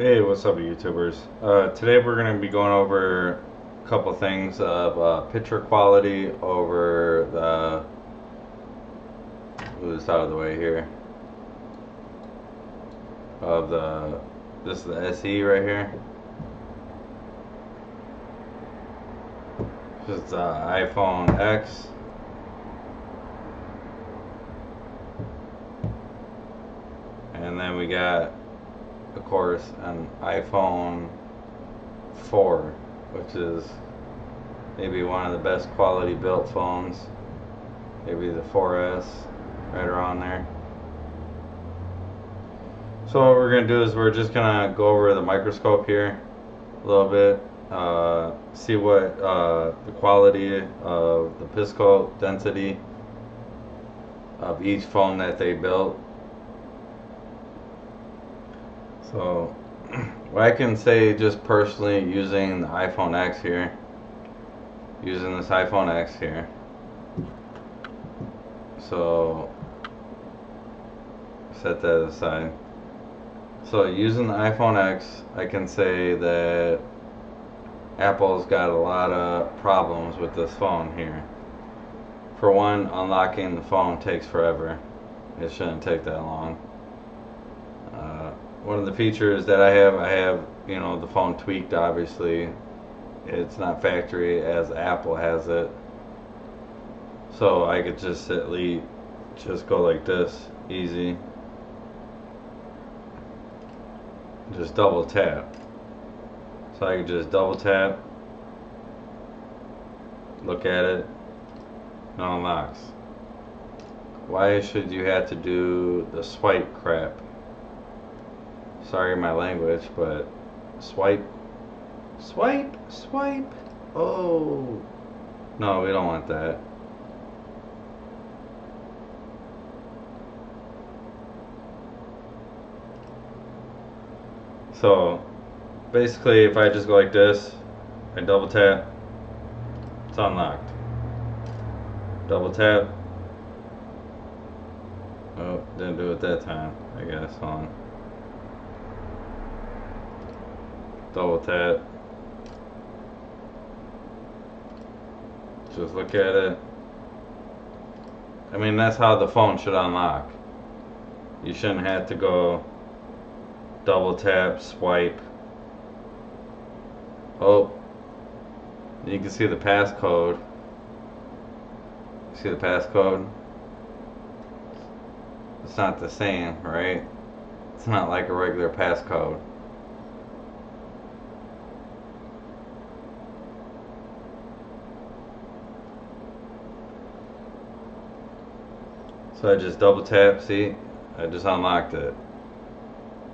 Hey, what's up, YouTubers? Today we're going to be going over a couple things of picture quality over the. Move this out of the way here. Of the. This is the SE right here. This is the iPhone X. And then we got, of course, an iPhone 4, which is maybe one of the best quality built phones. Maybe the 4S, right around there. So what we're going to do is we're just going to go over the microscope here a little bit. See what the quality of the pixel density of each phone that they built. So what I can say just personally using the iPhone X here, using this iPhone X here. So set that aside. So using the iPhone X, I can say that Apple's got a lot of problems with this phone here. For one, unlocking the phone takes forever. It shouldn't take that long. One of the features that I have, you know, the phone tweaked, obviously. It's not factory as Apple has it. So I could just just go like this, easy. Just double tap. So I could just double tap, look at it, and it unlocks. Why should you have to do the swipe crap? Sorry my language, but swipe. Oh, no, we don't want that. So basically, if I just go like this, I double tap, it's unlocked. Double tap. Oh, didn't do it that time, I guess. Hold on. Double tap. Just look at it. I mean, that's how the phone should unlock. You shouldn't have to go double tap, swipe. Oh, you can see the passcode. See the passcode? It's not the same, right? It's not like a regular passcode. So I just double tap, see? I just unlocked it.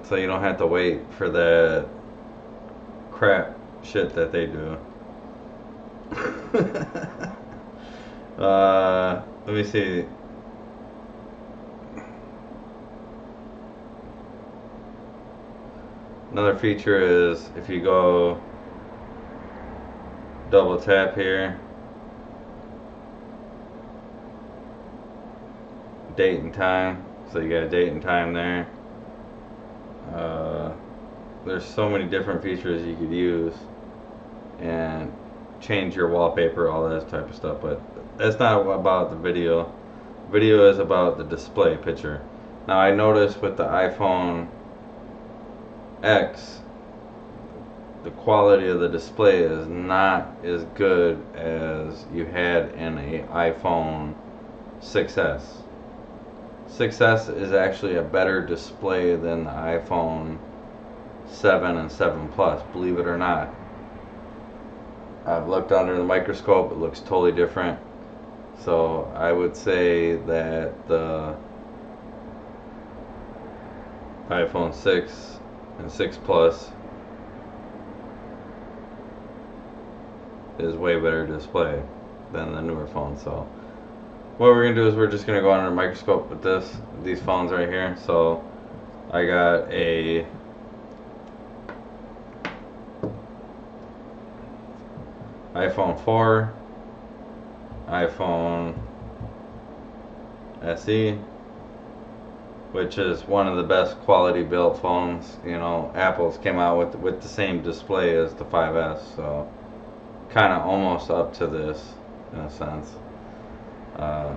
So you don't have to wait for that crap shit that they do. Let me see. Another feature is if you go double tap here, date and time, so you got a date and time there. There's so many different features you could use and change your wallpaper, all that type of stuff, but that's not about the video. Video is about the display picture. Now I noticed with the iPhone X, the quality of the display is not as good as you had in a iPhone 6S. 6S is actually a better display than the iPhone 7 and 7 Plus, believe it or not. I've looked under the microscope, it looks totally different. So I would say that the iPhone 6 and 6 Plus is way better display than the newer phone. So what we're gonna do is we're just gonna go under a microscope with these phones right here. So I got a iPhone 4, iPhone SE, which is one of the best quality built phones. You know, Apple's came out with the same display as the 5S, so kind of almost up to this in a sense. Uh,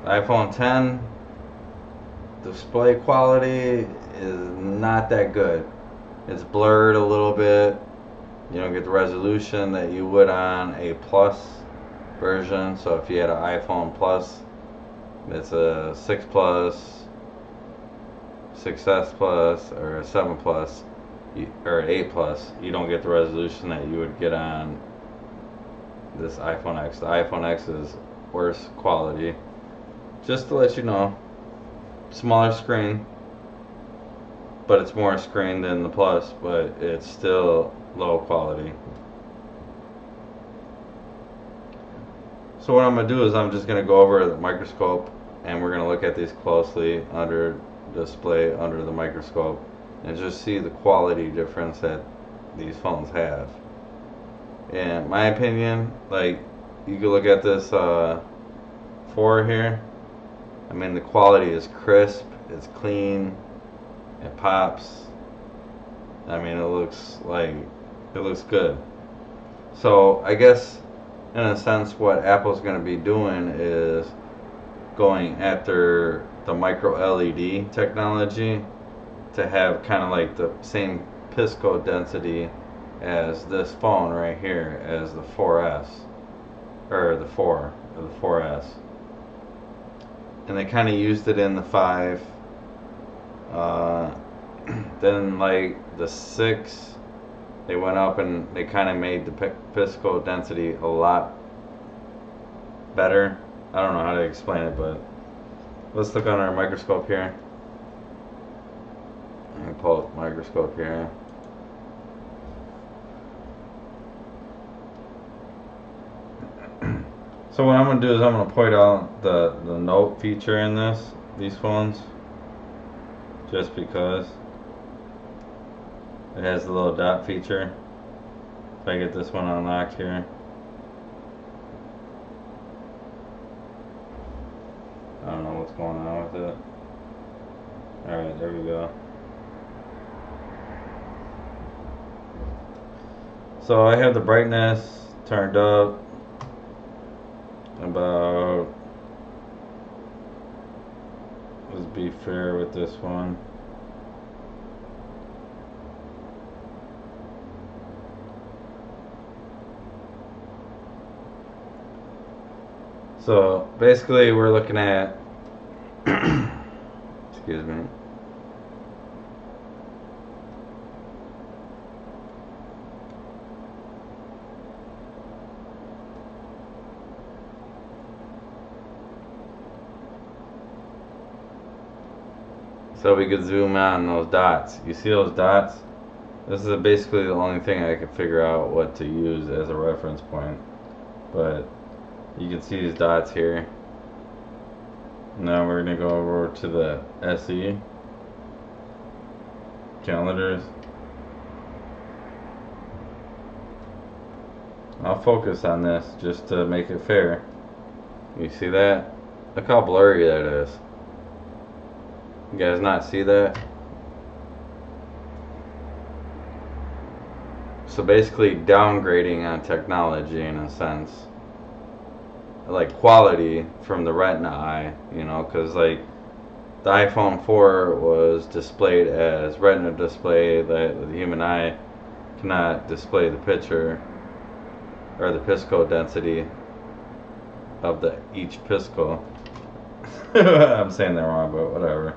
iPhone 10 display quality is not that good. It's blurred a little bit. You don't get the resolution that you would on a Plus version. So if you had an iPhone Plus, it's a 6 Plus, 6S Plus, or a 7 Plus, or an 8 Plus, you don't get the resolution that you would get on this iPhone X. The iPhone X is worse quality. Just to let you know, smaller screen, but it's more screen than the Plus, but it's still low quality. So what I'm going to do is I'm just going to go over the microscope, and we're going to look at these closely under display under the microscope and just see the quality difference that these phones have. In my opinion, like, you can look at this 4 here. I mean, the quality is crisp, it's clean, it pops. I mean, it looks good. So I guess in a sense what Apple's going to be doing is going after the micro LED technology to have kind of like the same pixel density as this phone right here, as the 4S, or the 4, or the 4S. And they kind of used it in the 5. Then like the 6, they went up and they kind of made the pixel density a lot better. I don't know how to explain it, but let's look on our microscope here. Let me pull up the microscope here. So what I'm going to do is I'm going to point out the note feature in these phones, just because it has the little dot feature. If I get this one unlocked here, I don't know what's going on with it. Alright, there we go. So I have the brightness turned up about, let's be fair with this one. So basically we're looking at excuse me. So we could zoom on those dots. You see those dots? This is basically the only thing I could figure out what to use as a reference point. But you can see these dots here. Now we're going to go over to the SE calendars. I'll focus on this just to make it fair. You see that? Look how blurry that is. You guys not see that? So basically downgrading on technology in a sense. Like quality from the Retina eye, you know, because like the iPhone 4 was displayed as Retina display that the human eye cannot display the picture or the pixel density of each pixel. I'm saying that wrong, but whatever.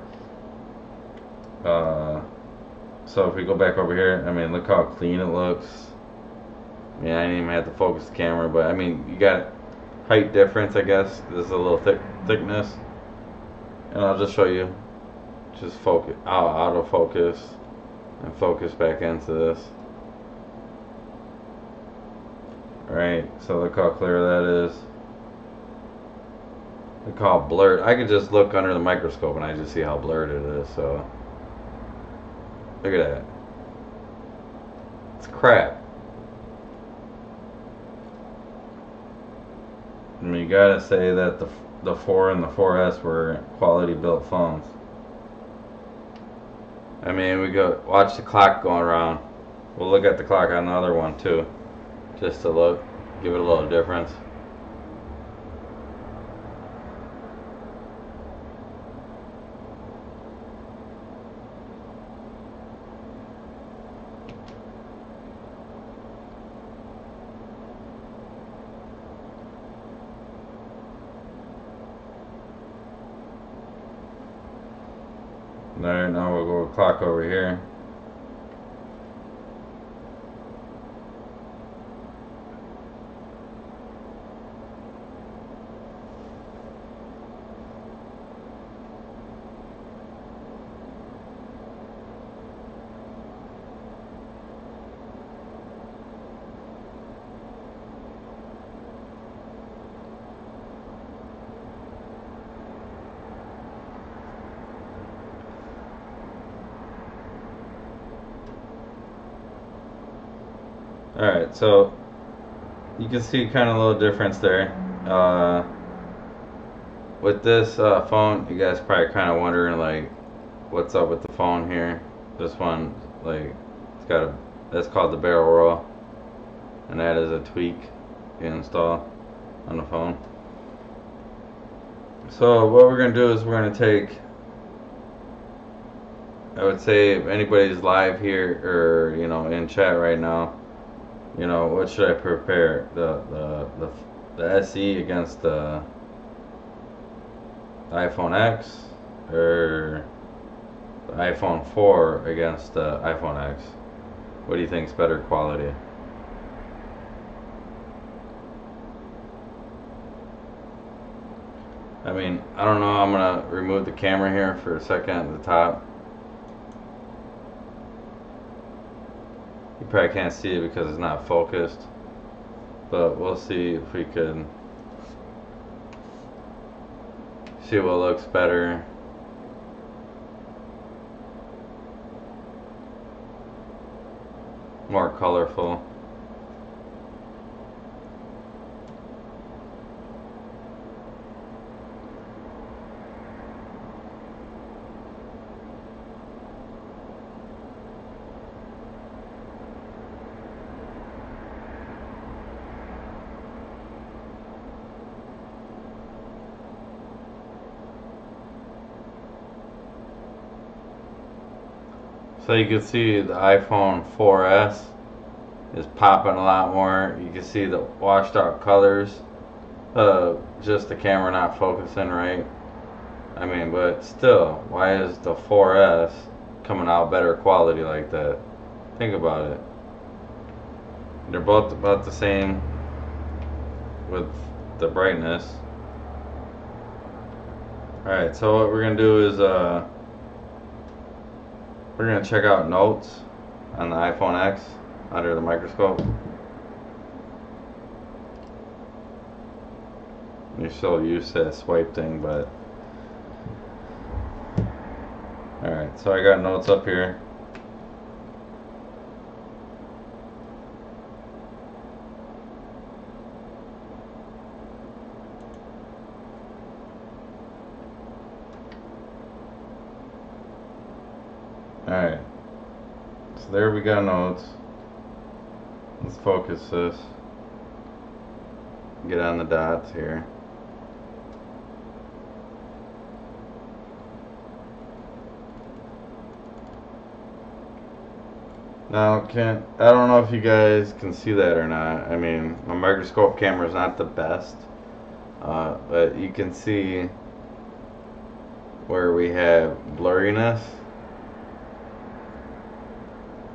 So if we go back over here, I mean, look how clean it looks. Yeah, I didn't even have to focus the camera, but I mean, you got height difference, I guess. This is a little thickness, and I'll just show you. Just focus, auto focus, and focus back into this. Alright, so look how clear that is. Look how blurred. I could just look under the microscope and I just see how blurred it is. So look at that. It's crap. I mean, you gotta say that the 4 and the 4S were quality built phones. I mean, we go watch the clock going around. We'll look at the clock on the other one too, just to look, give it a little difference. Alright, now we'll go clock over here. Alright, so you can see kind of a little difference there. With this phone, you guys probably kind of wondering like, what's up with the phone here? This one, like, it's got a, that's called the barrel roll, and that is a tweak you install on the phone. So what we're gonna do is we're gonna take, I would say if anybody's live here or in chat right now, what should I prepare? The SE against the iPhone X, or the iPhone 4 against the iPhone X? What do you think is better quality? I mean, I don't know. I'm gonna remove the camera here for a second at the top. You probably can't see it because it's not focused, but we'll see if we can see what looks better. More colorful. So you can see the iPhone 4S is popping a lot more. You can see the washed out colors. Just the camera not focusing right. I mean, but still, why is the 4S coming out better quality like that? Think about it. They're both about the same with the brightness. Alright, so what we're going to do is we're going to check out notes on the iPhone X under the microscope. You're so used to that swipe thing, but alright, so I got notes up here. Alright, so there we got notes. Let's focus this. Get on the dots here. Now, I don't know if you guys can see that or not. I mean, my microscope camera is not the best, but you can see where we have blurriness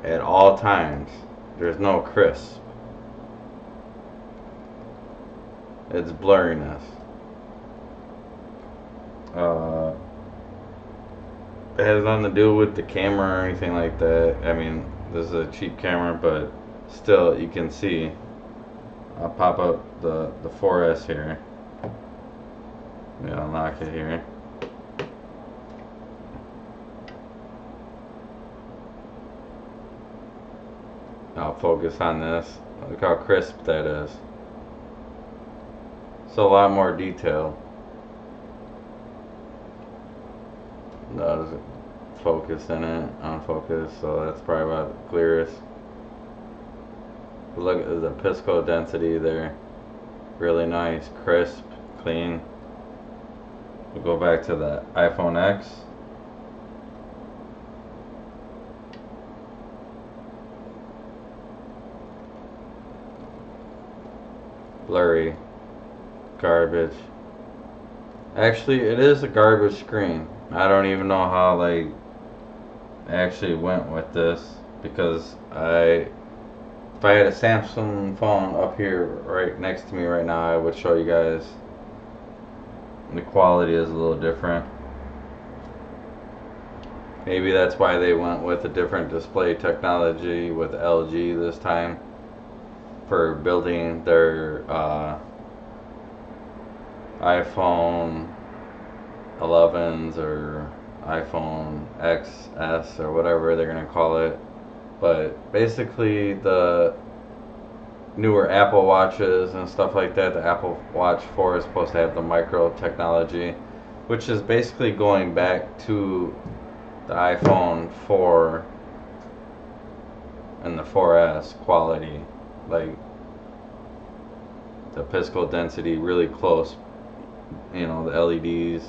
at all times. There's no crisp. It's blurriness. It has nothing to do with the camera or anything like that. I mean, this is a cheap camera, but still, you can see. I'll pop up the 4S here. Let me unlock it here. I'll focus on this. Look how crisp that is. So a lot more detail. Does focus in it, unfocus, so that's probably about the clearest. But look at the pixel density there. Really nice, crisp, clean. We'll go back to the iPhone X. Blurry. Garbage. Actually, it is a garbage screen. I don't even know how like I actually went with this, because if I had a Samsung phone up here right next to me right now, I would show you guys the quality is a little different. Maybe that's why they went with a different display technology with LG this time for building their iPhone 11s or iPhone XS or whatever they're gonna call it. But basically the newer Apple Watches and stuff like that, the Apple Watch 4 is supposed to have the micro technology, which is basically going back to the iPhone 4 and the 4S quality, like the pixel density really close, you know, the LEDs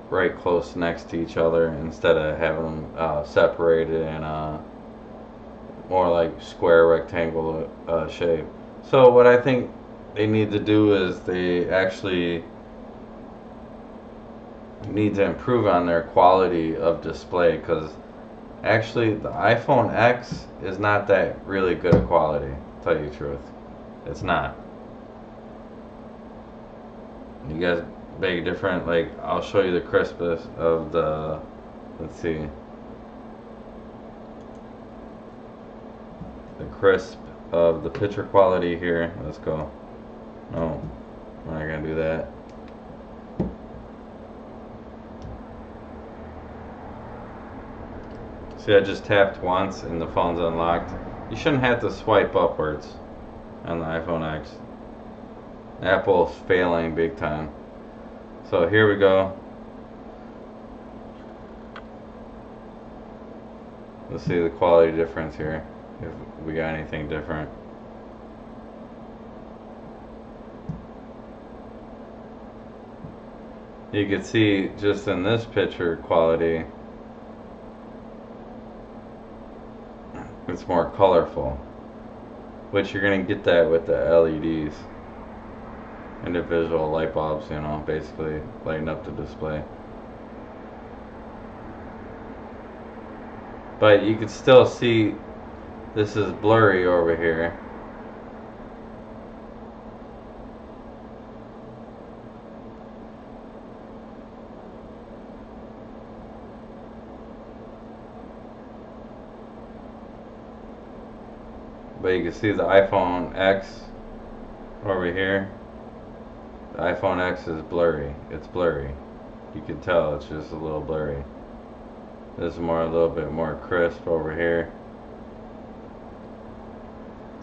right close next to each other instead of having them separated in a more like square rectangle shape. So what I think they need to do is they actually need to improve on their quality of display, because actually the iPhone X is not that really good a quality, to tell you the truth. It's not. You guys big different, like I'll show you the crispness of the, let's see, the crisp of the picture quality here. Let's go. No, we're not gonna do that. See, I just tapped once and the phone's unlocked. You shouldn't have to swipe upwards on the iPhone X. Apple's failing big time. So here we go. Let's see the quality difference here, if we got anything different. You can see just in this picture quality, it's more colorful, which you're gonna get that with the LEDs, individual light bulbs, you know, basically lighting up the display. But you can still see this is blurry over here. But you can see the iPhone X over here. The iPhone X is blurry. It's blurry. You can tell it's just a little blurry. This is a little bit more crisp over here.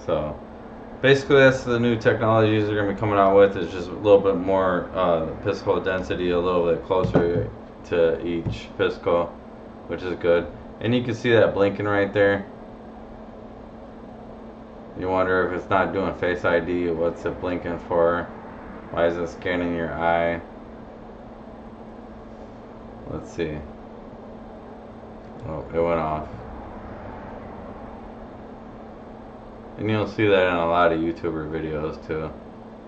So basically that's the new technologies they're going to be coming out with. It's just a little bit more pixel density, a little bit closer to each pixel, which is good. And you can see that blinking right there. You wonder if it's not doing Face ID, what's it blinking for? Why is it scanning your eye? Let's see. Oh, it went off. And you'll see that in a lot of YouTuber videos too,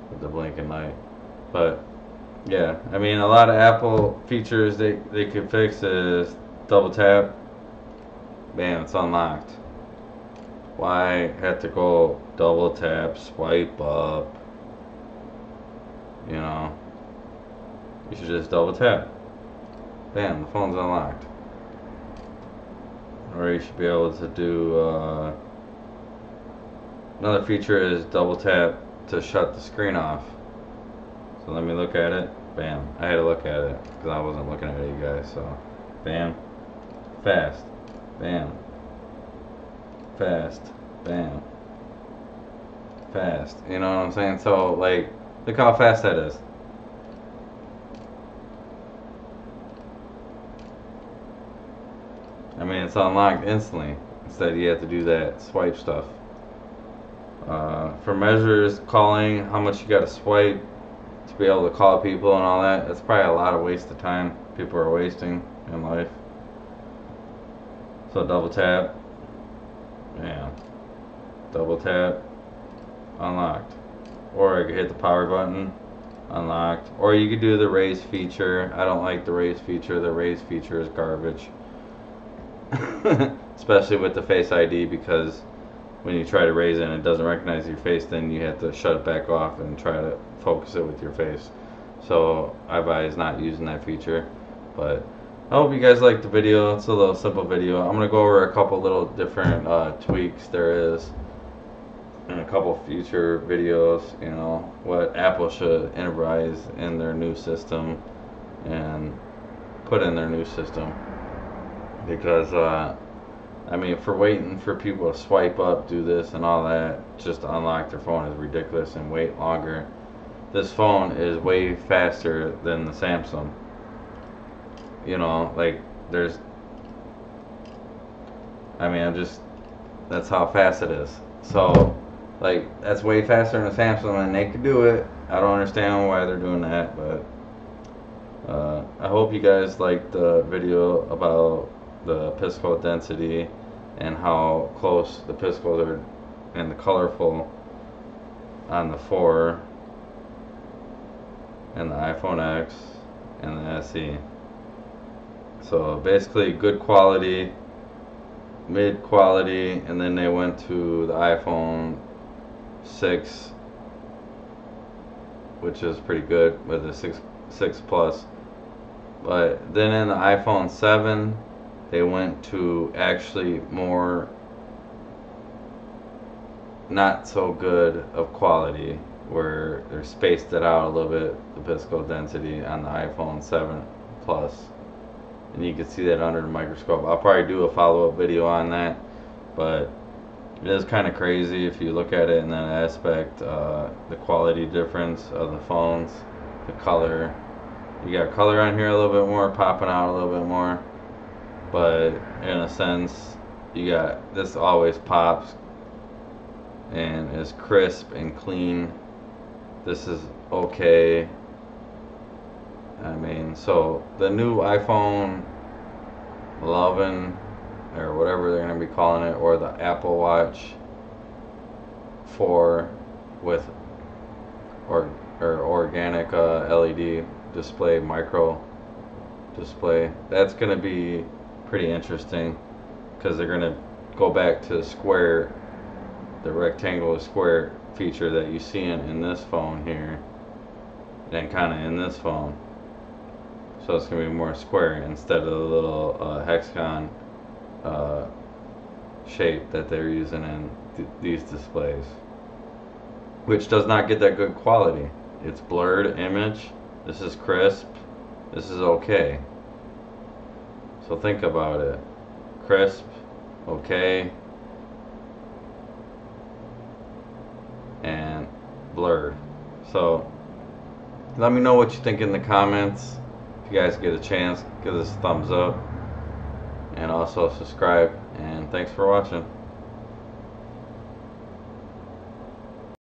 with the blinking light. But yeah, I mean, a lot of Apple features they could fix is double tap. Bam, it's unlocked. Why have to go double tap, swipe up? You know, you should just double tap. Bam, the phone's unlocked. Or you should be able to do another feature is double tap to shut the screen off. So let me look at it. Bam, I had to look at it because I wasn't looking at it, you guys. So bam, fast, bam, fast, bam, fast. You know what I'm saying? So like, look how fast that is. it's unlocked instantly. Instead, you have to do that swipe stuff. For measures, calling, how much you got to swipe to be able to call people and all that, it's probably a lot of waste of time people are wasting in life. So double tap, yeah, double tap, unlocked. Or I could hit the power button, unlocked. Or you could do the raise feature. I don't like the raise feature. The raise feature is garbage. Especially with the Face ID, because when you try to raise it and it doesn't recognize your face, then you have to shut it back off and try to focus it with your face. So I advise not using that feature. But I hope you guys liked the video. It's a little simple video. I'm going to go over a couple little different tweaks there is in a couple future videos, you know, what Apple should enterprise in their new system and put in their new system. Because I mean, for waiting for people to swipe up, do this and all that just to unlock their phone is ridiculous, and wait longer. This phone is way faster than the Samsung. You know, like, that's how fast it is. So, like, that's way faster than a Samsung, and they could do it. I don't understand why they're doing that, but I hope you guys liked the video about the pixel density and how close the pixels are and the colorful on the 4 and the iPhone X and the SE. So basically good quality, mid quality, and then they went to the iPhone 6, which is pretty good with the 6 Plus. But then in the iPhone 7, they went to actually more not so good of quality, where they're spaced it out a little bit, the pixel density on the iPhone 7 Plus. And you can see that under the microscope. I'll probably do a follow-up video on that, but it is kind of crazy if you look at it in that aspect. The quality difference of the phones, the color. You got color on here a little bit more, popping out a little bit more, but in a sense, you got this always pops and is crisp and clean. This is okay. I mean, so the new iPhone 11 or whatever they're going to be calling it, or the Apple Watch 4 with or organic LED display, micro display, that's going to be pretty interesting, because they're going to go back to the rectangular square feature that you see in this phone here, and kind of in this phone. So it's going to be more square instead of the little hexagon shape that they're using in these displays, which does not get that good quality. It's blurred image. This is crisp. This is okay. So think about it. Crisp, okay, and blurred. So let me know what you think in the comments. If you guys get a chance, give this a thumbs up, and also subscribe, and thanks for watching.